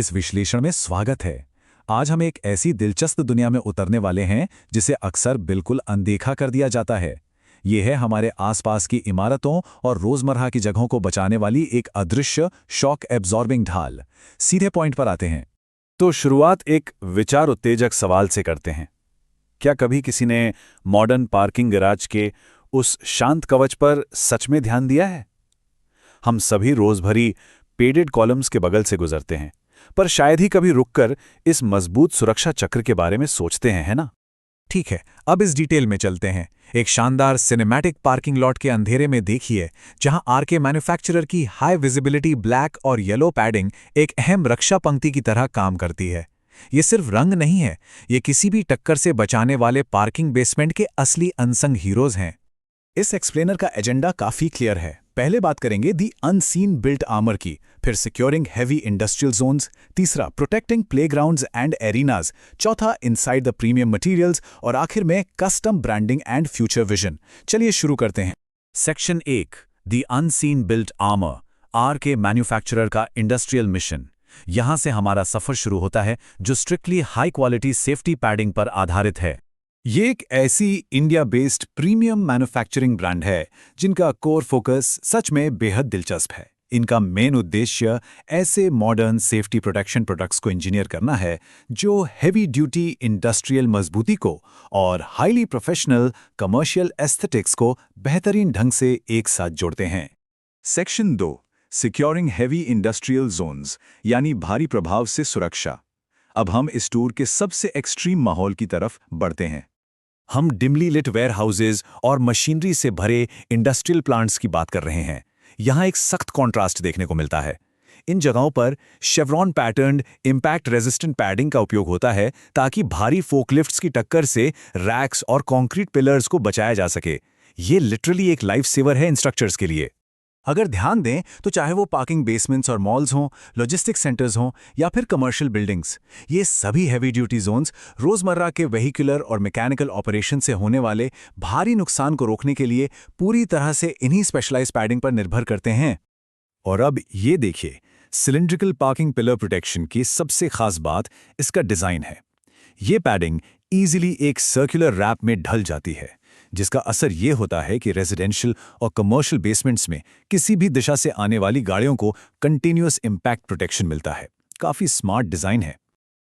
इस विश्लेषण में स्वागत है। आज हम एक ऐसी दिलचस्प दुनिया में उतरने वाले हैं जिसे अक्सर बिल्कुल अनदेखा कर दिया जाता है। ये है हमारे आसपास की इमारतों और रोजमर्रा की जगहों को बचाने वाली एक अदृश्य शॉक एब्जॉर्बिंग ढाल। सीधे पॉइंट पर आते हैं। तो शुरुआत एक विचार उत्तेजक सवाल से करते हैं। क्या कभी किसी ने मॉडर्न पार्किंग गैराज के उस शांत कवच पर सच में ध्यान दिया है? हम सभी रोज भरी पेडेड कॉलम्स के बगल से गुजरते हैं, पर शायद ही कभी रुककर इस मजबूत सुरक्षा चक्र के बारे में सोचते हैं, है ना? ठीक है, अब इस डिटेल में चलते हैं। एक शानदार सिनेमैटिक पार्किंग लॉट के अंधेरे में देखिए, जहां आरके मैन्युफैक्चरर की हाई विजिबिलिटी ब्लैक और येलो पैडिंग एक अहम रक्षा पंक्ति की तरह काम करती है। ये सिर्फ रंग नहीं है, ये किसी भी टक्कर से बचाने वाले पार्किंग बेसमेंट के असली अनसंग हीरोज हैं। इस एक्सप्लेनर का एजेंडा काफी क्लियर है। पहले बात करेंगे दी अनसीन बिल्ट आर्मर की, फिर सिक्योरिंग हेवी इंडस्ट्रियल जोन्स, तीसरा प्रोटेक्टिंग प्लेग्राउंड्स एंड एरिनाज, चौथा इनसाइड द प्रीमियम मटेरियल्स और आखिर में custom branding and future vision. चलिए शुरू करते हैं। Section 1, the unseen built armour, RK manufacturer का इंडस्ट्रियल मिशन। यहां से हमारा सफर शुरू होता है, जो strictly high quality safety padding पर आधारित है। ये एक ऐसी India based premium manufacturing brand है जिनका कोर फोकस सच में बेहद दिलचस्प है। इनका मेन उद्देश्य ऐसे मॉडर्न सेफ्टी प्रोटेक्शन प्रोडक्ट्स को इंजीनियर करना है जो हेवी ड्यूटी इंडस्ट्रियल मजबूती को और हाईली प्रोफेशनल कमर्शियल एस्थेटिक्स को बेहतरीन ढंग से एक साथ जोड़ते हैं। Section 2, securing heavy industrial zones, यानी भारी प्रभाव से सुरक्षा। अब हम इस टूर के सबसे एक्सट्रीम माहौल की तरफ बढ़ते हैं। हम डिमली लिट वेयर हाउसेज और मशीनरी से भरे इंडस्ट्रियल प्लांट्स की बात कर रहे हैं। यहाँ एक सख्त कॉन्ट्रास्ट देखने को मिलता है। इन जगहों पर शेवरॉन पैटर्न्ड इम्पैक्ट रेजिस्टेंट पैडिंग का उपयोग होता है ताकि भारी फोकलिफ्ट्स की टक्कर से रैक्स और कंक्रीट पिलर्स को बचाया जा सके। ये लिटरली एक लाइफ सेवर है इन स्ट्रक्चर्स के लिए। अगर ध्यान दें तो चाहे वो पार्किंग बेसमेंट्स और मॉल्स हों, लॉजिस्टिक्स सेंटर्स हों या फिर कमर्शियल बिल्डिंग्स, ये सभी हैवी ड्यूटी जोन्स रोजमर्रा के वेहिकुलर और मैकेनिकल ऑपरेशन से होने वाले भारी नुकसान को रोकने के लिए पूरी तरह से इन्हीं स्पेशलाइज्ड पैडिंग पर निर्भर करते हैं। और अब ये देखिए, सिलिंड्रिकल पार्किंग पिलर प्रोटेक्शन की सबसे खास बात इसका डिजाइन है। ये पैडिंग ईजिली एक सर्कुलर रैप में ढल जाती है, जिसका असर ये होता है कि रेजिडेंशियल और कमर्शियल बेसमेंट्स में किसी भी दिशा से आने वाली गाड़ियों को कंटिन्यूअस इम्पैक्ट प्रोटेक्शन मिलता है। काफी स्मार्ट डिजाइन है।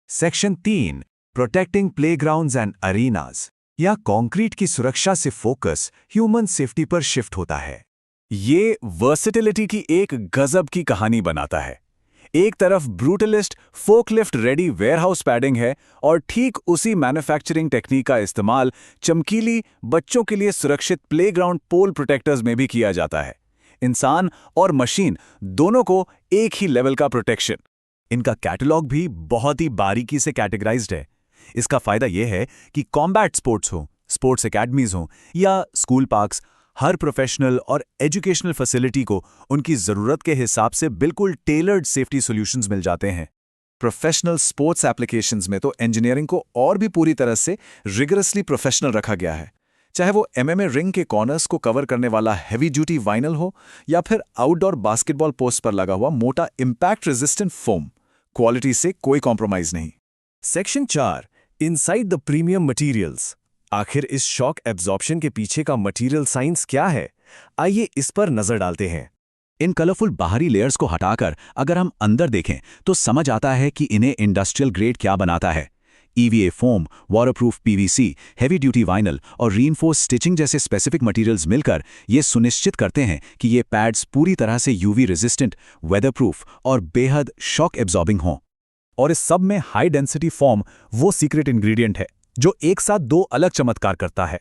Section 3, protecting playgrounds and arenas, या कंक्रीट की सुरक्षा से फोकस ह्यूमन सेफ्टी पर शिफ्ट होता है। ये वर्सेटिलिटी की एक गजब की कहानी बनाता है। एक तरफ brutalist forklift ready warehouse padding है और ठीक उसी मैन्युफैक्चरिंग टेक्निक का इस्तेमाल चमकीली बच्चों के लिए सुरक्षित प्लेग्राउंड पोल प्रोटेक्टर्स में भी किया जाता है। इंसान और मशीन दोनों को एक ही लेवल का प्रोटेक्शन। इनका कैटलॉग भी बहुत ही बारीकी से कैटेगराइज्ड है। इसका फायदा यह है कि कॉम्बैट स्पोर्ट्स हो, स्पोर्ट्स एकेडमीज हो या स्कूल पार्क्स, हर प्रोफेशनल और एजुकेशनल फैसिलिटी को उनकी ज़रूरत के हिसाब से बिल्कुल टेलर्ड सेफ्टी सॉल्यूशंस मिल जाते हैं। प्रोफेशनल स्पोर्ट्स एप्लीकेशंस में तो इंजीनियरिंग को और भी पूरी तरह से रिगरसली प्रोफेशनल रखा गया है। चाहे वो एमएमए रिंग के कॉर्नर्स को कवर करने वाला हैवी ड्यूटी वाइनल हो या फिर आउटडोर बास्केटबॉल पोस्ट पर लगा हुआ मोटा इम्पैक्ट रेजिस्टेंट फोम, क्वालिटी से कोई कॉम्प्रोमाइज नहीं। Section 4, inside the premium materials. आखिर इस शॉक एब्जॉर्प्शन के पीछे का मटेरियल साइंस क्या है? आइए इस पर नजर डालते हैं। इन कलरफुल बाहरी लेयर्स को हटाकर अगर हम अंदर देखें तो समझ आता है कि इन्हें इंडस्ट्रियल ग्रेड क्या बनाता है। EVA foam, waterproof PVC, heavy duty vinyl और रीइंफोर्स स्टिचिंग जैसे स्पेसिफिक मटेरियल्स मिलकर ये सुनिश्चित करते हैं कि ये पैड्स पूरी तरह से यूवी रेजिस्टेंट, वेदरप्रूफ और बेहद शॉक एब्जॉर्बिंग हों। और इस सब में हाई डेंसिटी फॉर्म वो सीक्रेट इंग्रेडिएंट है जो एक साथ दो अलग चमत्कार करता है।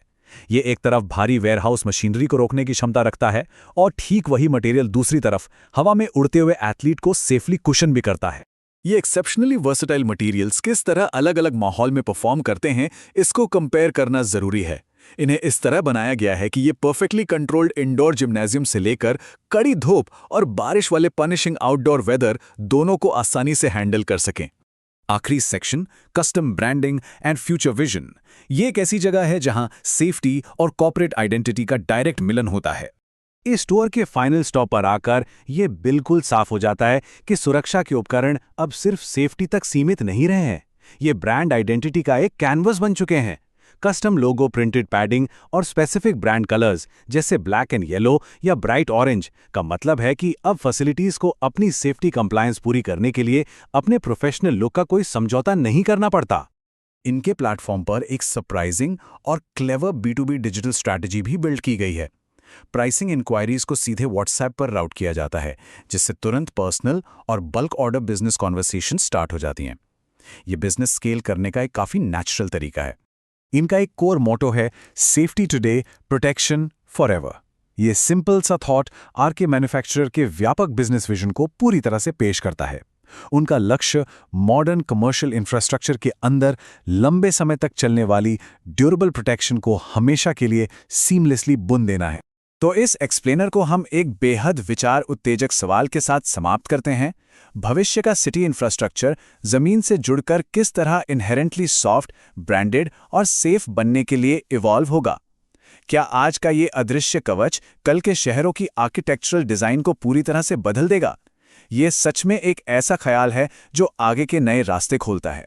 ये एक तरफ भारी वेयरहाउस मशीनरी को रोकने की क्षमता रखता है और ठीक वही मटेरियल दूसरी तरफ हवा में उड़ते हुए एथलीट को सेफली कुशन भी करता है। ये एक्सेप्शनली वर्सेटाइल मटेरियल्स किस तरह अलग अलग माहौल में परफॉर्म करते हैं, इसको कंपेयर करना जरूरी है। इन्हें इस तरह बनाया गया है कि ये परफेक्टली कंट्रोल्ड इंडोर जिम्नेजियम से लेकर कड़ी धूप और बारिश वाले पनिशिंग आउटडोर वेदर दोनों को आसानी से हैंडल कर सकें। आखिरी section, custom branding and future vision. ये एक ऐसी जगह है जहां सेफ्टी और कॉर्पोरेट आइडेंटिटी का डायरेक्ट मिलन होता है। इस स्टोर के फाइनल स्टॉप पर आकर ये बिल्कुल साफ हो जाता है कि सुरक्षा के उपकरण अब सिर्फ सेफ्टी तक सीमित नहीं रहे हैं। ये ब्रांड आइडेंटिटी का एक कैनवस बन चुके हैं। कस्टम लोगो प्रिंटेड पैडिंग और स्पेसिफिक ब्रांड कलर्स जैसे ब्लैक एंड येलो या ब्राइट ऑरेंज का मतलब है कि अब फैसिलिटीज को अपनी सेफ्टी कंप्लायंस पूरी करने के लिए अपने प्रोफेशनल लुक का कोई समझौता नहीं करना पड़ता। इनके प्लेटफॉर्म पर एक सरप्राइजिंग और क्लेवर B2B डिजिटल स्ट्रैटेजी भी बिल्ड की गई है। प्राइसिंग इंक्वायरीज को सीधे व्हाट्सएप पर राउट किया जाता है, जिससे तुरंत पर्सनल और bulk order business conversation start हो जाती हैं। ये बिजनेस स्केल करने का एक काफ़ी नेचुरल तरीका है। इनका एक कोर मोटो है सेफ्टी टुडे, प्रोटेक्शन फॉरएवर। ये सिंपल सा थॉट आरके मैन्युफैक्चरर के व्यापक बिजनेस विजन को पूरी तरह से पेश करता है। उनका लक्ष्य मॉडर्न कमर्शियल इंफ्रास्ट्रक्चर के अंदर लंबे समय तक चलने वाली ड्यूरेबल प्रोटेक्शन को हमेशा के लिए सीमलेसली बुन देना है। तो इस एक्सप्लेनर को हम एक बेहद विचार उत्तेजक सवाल के साथ समाप्त करते हैं। भविष्य का सिटी इंफ्रास्ट्रक्चर जमीन से जुड़कर किस तरह इनहेरेंटली सॉफ्ट, ब्रांडेड और सेफ बनने के लिए इवॉल्व होगा? क्या आज का ये अदृश्य कवच कल के शहरों की आर्किटेक्चरल डिजाइन को पूरी तरह से बदल देगा? ये सच में एक ऐसा ख्याल है जो आगे के नए रास्ते खोलता है।